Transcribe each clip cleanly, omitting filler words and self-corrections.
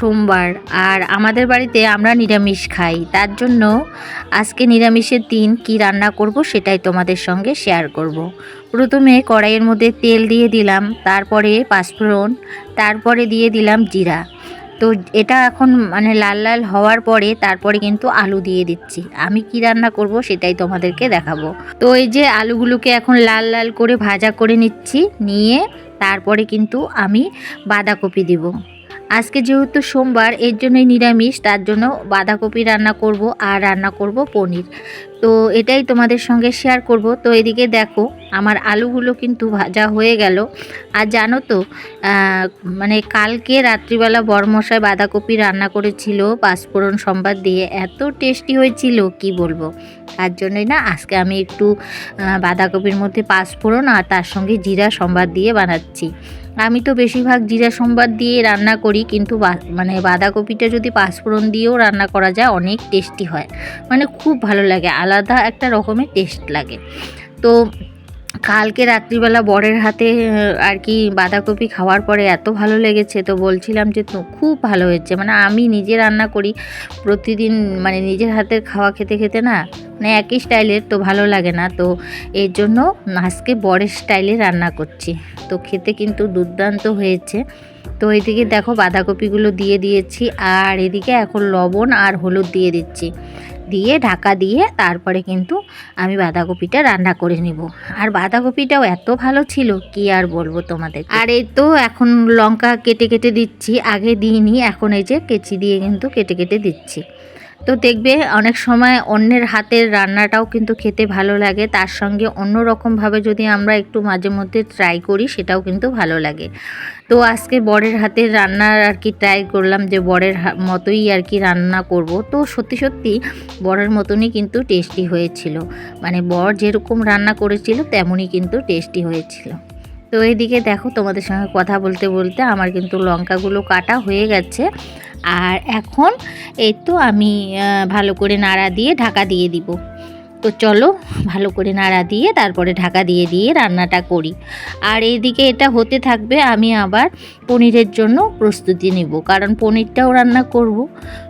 সোমবার আর আমাদের বাড়িতে আমরা নিরামিষ খাই, তার জন্য আজকে নিরামিষের দিন কি রান্না করব সেটাই তোমাদের সঙ্গে শেয়ার করব। প্রথমে কড়াইয়ের মধ্যে তেল দিয়ে দিলাম, তারপরে পাঁচফোড়ন, তারপরে দিয়ে দিলাম জিরা। তো এটা এখন মানে লাল লাল হওয়ার পরে তারপরে কিন্তু আলু দিয়ে দিচ্ছি। আমি কি রান্না করব সেটাই তোমাদেরকে দেখাবো। তো এই যে আলুগুলোকে এখন লাল লাল করে ভাজা করে নিচ্ছি, নিয়ে তারপরে কিন্তু আমি বাঁধাকপি দিব। আজকে যেহেতু সোমবার এর জন্যই নিরামিষ, তার জন্য বাঁধাকপি রান্না করব আর রান্না করব পনির। তো এটাই তোমাদের সঙ্গে শেয়ার করব। তো এদিকে দেখো আমার আলুগুলো কিন্তু ভাজা হয়ে গেল। আর জানো তো মানে কালকে রাত্রিবেলা বরমশাই বাঁধাকপি রান্না করেছিল পাঁচফোড়ন সম্বাদ দিয়ে, এত টেস্টি হয়েছিল কি বলবো। তার জন্যই না আজকে আমি একটু বাঁধাকপির মধ্যে পাঁচফোড়ন আর তার সঙ্গে জিরা সম্বাদ দিয়ে বানাচ্ছি। আমি তো বেশিরভাগ জিরা সম্বাদ দিয়ে রান্না করি, কিন্তু মানে বাঁধাকপিটা যদি পাঁচফোড়ন দিয়েও রান্না করা যায় অনেক টেস্টি হয়, মানে খুব ভালো লাগে, আলাদা একটা রকমের টেস্ট লাগে। তো কালকে রাত্রিবেলা বরের হাতে আর কি বাঁধাকপি খাওয়ার পরে এত ভালো লেগেছে, তো বলছিলাম যে তো খুব ভালো হয়েছে। মানে আমি নিজে রান্না করি প্রতিদিন, মানে নিজের হাতের খাওয়া খেতে খেতে না মানে একই স্টাইলের তো ভালো লাগে না, তো এর জন্য আজকে বরের স্টাইলে রান্না করছি। তো খেতে কিন্তু দুর্দান্ত হয়েছে। তো এদিকে দেখো বাঁধাকপিগুলো দিয়ে দিয়েছি, আর এদিকে এখন লবণ আর হলুদ দিয়ে দিচ্ছি, দিয়ে ঢাকা দিয়ে তারপরে কিন্তু আমি বাঁধাকপিটা রান্না করে নিব। আর বাঁধাকপিটাও এত ভালো ছিল কি আর বলবো তোমাদের। আর এই তো এখন লঙ্কা কেটে কেটে দিচ্ছি, আগে দিইনি, এখন এই যে কেচি দিয়ে কিন্তু কেটে কেটে দিচ্ছি। তো দেখবে অনেক সময় অন্যের হাতের রান্নাটাও কিন্তু খেতে ভালো লাগে, তার সঙ্গে অন্য রকমভাবে যদি আমরা একটু মাঝে মধ্যে ট্রাই করি সেটাও কিন্তু ভালো লাগে। তো আজকে বরের হাতের রান্নার আর কি ট্রাই করলাম, যে বরের মতোই আর কি রান্না করব। তো সত্যি সত্যি বরের মতনই কিন্তু টেস্টি হয়েছিল, মানে বর যেরকম রান্না করেছিল তেমনই কিন্তু টেস্টি হয়েছিল। তো এইদিকে দেখো তোমাদের সঙ্গে কথা বলতে বলতে আমার কিন্তু লঙ্কাগুলো কাটা হয়ে গেছে। আর এখন এই তো আমি ভালো করে নাড়া দিয়ে ঢাকা দিয়ে দিব। তো চলো ভালো করে নাড়া দিয়ে তারপরে ঢাকা দিয়ে দিয়ে রান্নাটা করি। আর এইদিকে এটা হতে থাকবে, আমি আবার পনিরের জন্য প্রস্তুতি নিব, কারণ পনিরটাও রান্না করব।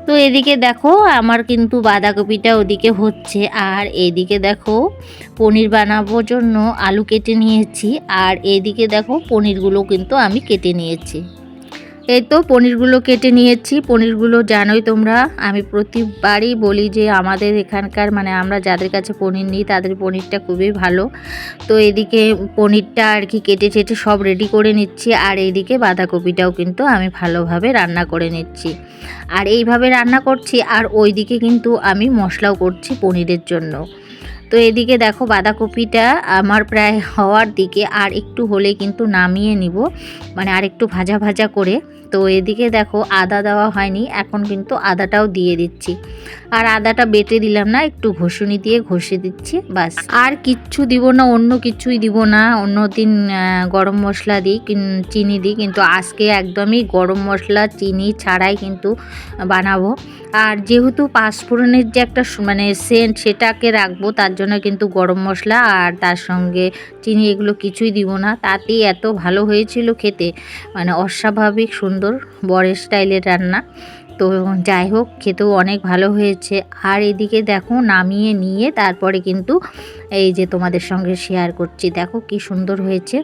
তো এদিকে দেখো আমার কিন্তু বাঁধাকপিটা ওদিকে হচ্ছে, আর এইদিকে দেখো পনির বানাবোর জন্য আলু কেটে নিয়েছি, আর এইদিকে দেখো পনিরগুলো কিন্তু আমি কেটে নিয়েছি। এই তো পনিরগুলো কেটে নিয়েছি। পনিরগুলো জানোই তোমরা, আমি প্রতিবারই বলি যে আমাদের এখানকার মানে আমরা যাদের কাছে পনির নিই তাদের পনিরটা খুবই ভালো। তো এদিকে পনিরটা আর কি কেটে টেটে সব রেডি করে নিচ্ছি, আর এইদিকে বাঁধাকপিটাও কিন্তু আমি ভালোভাবে রান্না করে নিচ্ছি। আর এইভাবে রান্না করছি, আর ওইদিকে কিন্তু আমি মশলাও করছি পনিরের জন্য। তো এদিকে দেখো বাঁধাকপিটা আমার প্রায় হওয়ার দিকে, আর একটু হলে কিন্তু নামিয়ে নিব, মানে আর একটু ভাজা ভাজা করে। তো এদিকে দেখো আদা দেওয়া হয়নি, এখন কিন্তু আদাটাও দিয়ে দিচ্ছি। আর আদাটা বেটে দিলাম না, একটু ঘষুনি দিয়ে ঘষে দিচ্ছি, বাস আর কিচ্ছু দিব না, অন্য কিছুই দিব না। অন্য দিন গরম মশলা দিই, চিনি দিই, কিন্তু আজকে একদমই গরম মশলা চিনি ছাড়াই কিন্তু বানাবো। আর যেহেতু পাঁচফোড়নের যে একটা মানে সেন্ট সেটাকে রাখবো, তার জন্য কিন্তু গরম মশলা আর তার সঙ্গে চিনি এগুলো কিছুই দিব না। তাতেই এত ভালো হয়েছিল খেতে, মানে অস্বাভাবিক সুন্দর বরের স্টাইলের রান্না। তো যাই হোক খেতেও অনেক ভালো হয়েছে। আর এদিকে দেখো নামিয়ে নিয়ে তারপরে কিন্তু এই যে তোমাদের সঙ্গে শেয়ার করছি, দেখো কি সুন্দর হয়েছে,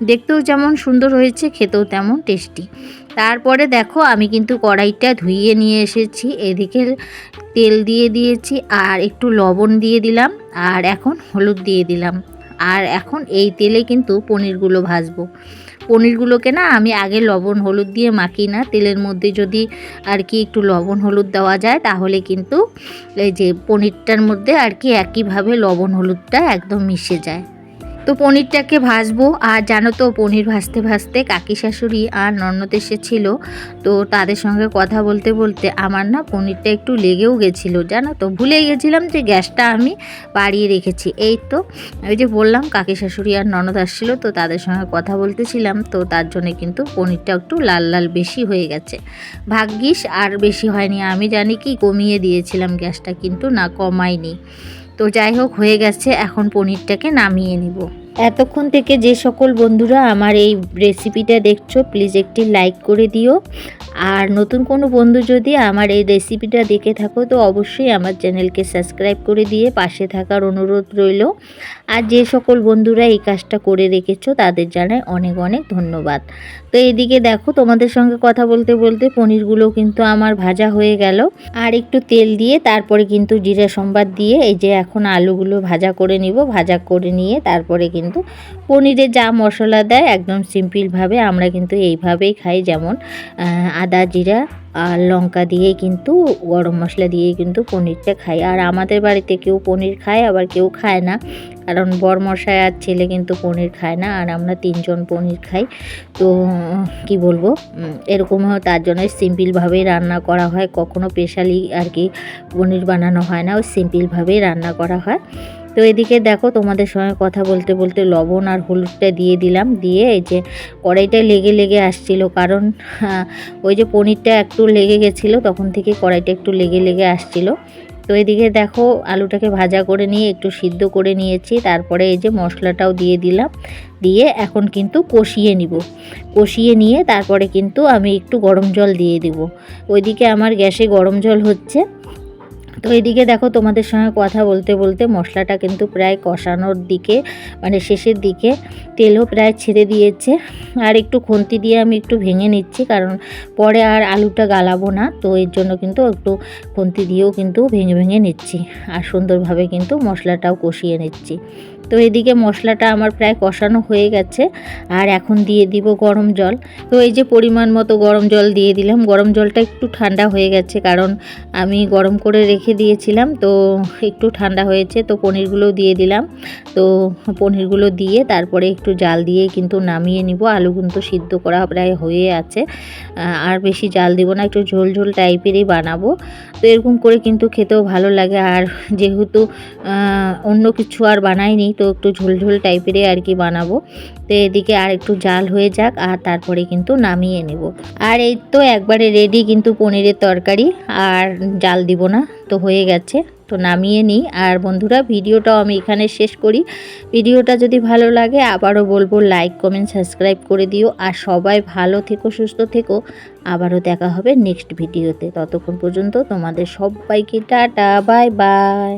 দেখতেও যেমন সুন্দর হয়েছে খেতেও তেমন টেস্টি। তারপরে দেখো আমি কিন্তু কড়াইটা ধুইয়ে নিয়ে এসেছি, এদিকে তেল দিয়ে দিয়েছি, আর একটু লবণ দিয়ে দিলাম, আর এখন হলুদ দিয়ে দিলাম। আর এখন এই তেলে কিন্তু পনিরগুলো ভাজবো। পনিরগুলোকে না আমি আগে লবণ হলুদ দিয়ে মাখি না, তেলের মধ্যে যদি আর কি একটু লবণ হলুদ দেওয়া যায় তাহলে কিন্তু এই যে পনিরটার মধ্যে আর কি একইভাবে লবণ হলুদটা একদম মিশে যায়। তো পনিরটাকে ভাজবো। আর জানো তো পনির ভাজতে ভাজতে কাকি শাশুড়ি আর ননদ এসেছিল, তো তাদের সঙ্গে কথা বলতে বলতে আমার না পনিরটা একটু লেগেও গেছিলো, জানো তো ভুলে গেছিলাম যে গ্যাসটা আমি বাড়িয়ে রেখেছি। এই তো ওই যে বললাম কাকি শাশুড়ি আর ননদ আসছিলো, তো তাদের সঙ্গে কথা বলতেছিলাম, তো তার জন্যে কিন্তু পনিরটা একটু লাল লাল বেশি হয়ে গেছে। ভাগ্যিস আর বেশি হয়নি, আমি জানি কি কমিয়ে দিয়েছিলাম গ্যাসটা, কিন্তু না কমাইনি। তো যাই হোক হয়ে গেছে, এখন পনিরটাকে নামিয়ে নিব। এতক্ষণ থেকে যে সকল বন্ধুরা আমার এই রেসিপিটা দেখছো প্লিজ একটি লাইক করে দিও। আর নতুন কোনো বন্ধু যদি আমার এই রেসিপিটা দেখে থাকো তো অবশ্যই আমার চ্যানেলকে সাবস্ক্রাইব করে দিয়ে পাশে থাকার অনুরোধ রইল। আর যে সকল বন্ধুরা এই কাজটা করে রেখেছো তাদের জানাই অনেক অনেক ধন্যবাদ। তো এদিকে দেখো তোমাদের সঙ্গে কথা বলতে বলতে পনিরগুলো কিন্তু আমার ভাজা হয়ে গেল। আর একটু তেল দিয়ে তারপরে কিন্তু জিরা সম্বাদ দিয়ে এই যে এখন আলুগুলো ভাজা করে নিব। ভাজা করে নিয়ে তারপরে কিন্তু পনিরে যা মশলা দেয় একদম সিম্পলভাবে আমরা কিন্তু এইভাবেই খাই, যেমন আদা জিরা আর লঙ্কা দিয়ে কিন্তু গরম মশলা দিয়ে কিন্তু পনিরটা খাই। আর আমাদের বাড়িতে কেউ পনির খায় আবার কেউ খায় না, কারণ বরমশাই আর ছেলে কিন্তু পনির খায় না, আর আমরা 3 জন পনির খাই। তো কি বলবো, এরকমও তার জন্য সিম্পলভাবেই রান্না করা হয়, কখনো স্পেশালি আর কি পনির বানানো হয় না, ওই সিম্পলভাবেই রান্না করা হয়। তো এদিকে দেখো তোমাদের সঙ্গে কথা বলতে বলতে লবণ আর হলুদটা দিয়ে দিলাম, দিয়ে এই যে কড়াইটা লেগে লেগে আসছিল, কারণ ওই যে পনিরটা একটু লেগে গেছিলো তখন থেকে কড়াইটা একটু লেগে লেগে আসছিল। তো এদিকে দেখো আলুটাকে ভাজা করে নিয়ে একটু সিদ্ধ করে নিয়েছি, তারপরে এই যে মশলাটাও দিয়ে দিলাম, দিয়ে এখন কিন্তু কষিয়ে নিব। কষিয়ে নিয়ে তারপরে কিন্তু আমি একটু গরম জল দিয়ে দিব। ওইদিকে আমার গ্যাসে গরম জল হচ্ছে। তো এদিকে দেখো তোমাদের সঙ্গে কথা বলতে বলতে মশলাটা কিন্তু প্রায় কষানোর দিকে, মানে শেষের দিকে, তেলও প্রায় ছেড়ে দিয়েছে। আর একটু খুন্তি দিয়ে আমি একটু ভেঙে নিচ্ছি, কারণ পরে আর আলুটা গালাবো না, তো এর জন্য কিন্তু একটু খুন্তি দিয়েও কিন্তু ভেঙে ভেঙে নিচ্ছি। আর সুন্দরভাবে কিন্তু মশলাটাও কষিয়ে নিচ্ছি। তো এদিকে মশলাটা আমার প্রায় কষানো হয়ে গেছে, আর এখন দিয়ে দিব গরম জল। তো এই যে পরিমাণ মতো গরম জল দিয়ে দিলাম। গরম জলটা একটু ঠান্ডা হয়ে গেছে, কারণ আমি গরম করে রেখে দিয়েছিলাম, তো একটু ঠান্ডা হয়েছে। তো পনিরগুলো দিয়ে দিলাম। তো পনিরগুলো দিয়ে তারপরে একটু জাল দিয়ে কিন্তু নামিয়ে নিব। আলু কিন্তু সিদ্ধ করা প্রায় হয়ে আছে, আর বেশি জাল দিব না, একটু ঝোল ঝোল টাইপেরই বানাবো। তো এরকম করে কিন্তু খেতেও ভালো লাগে। আর যেহেতু অন্য কিছু আর বানাইনি, তো একটু ঝোল ঝোল টাইপেরই আর কি বানাবো। তো এদিকে আর একটু জাল হয়ে যাক, আর তারপরে কিন্তু নামিয়ে নেব। আর এই তো একবারে রেডি কিন্তু পনিরের তরকারি, আর জাল দিব না, তো হয়ে গেছে। তো নামিয়ে নিই। আর বন্ধুরা ভিডিওটাও আমি এখানে শেষ করি। ভিডিওটা যদি ভালো লাগে আবারও বলবো লাইক কমেন্ট সাবস্ক্রাইব করে দিও। আর সবাই ভালো থেকো, সুস্থ থেকো। আবারও দেখা হবে নেক্সট ভিডিওতে। ততক্ষণ পর্যন্ত তোমাদের সবাইকে টাটা, বাই বাই।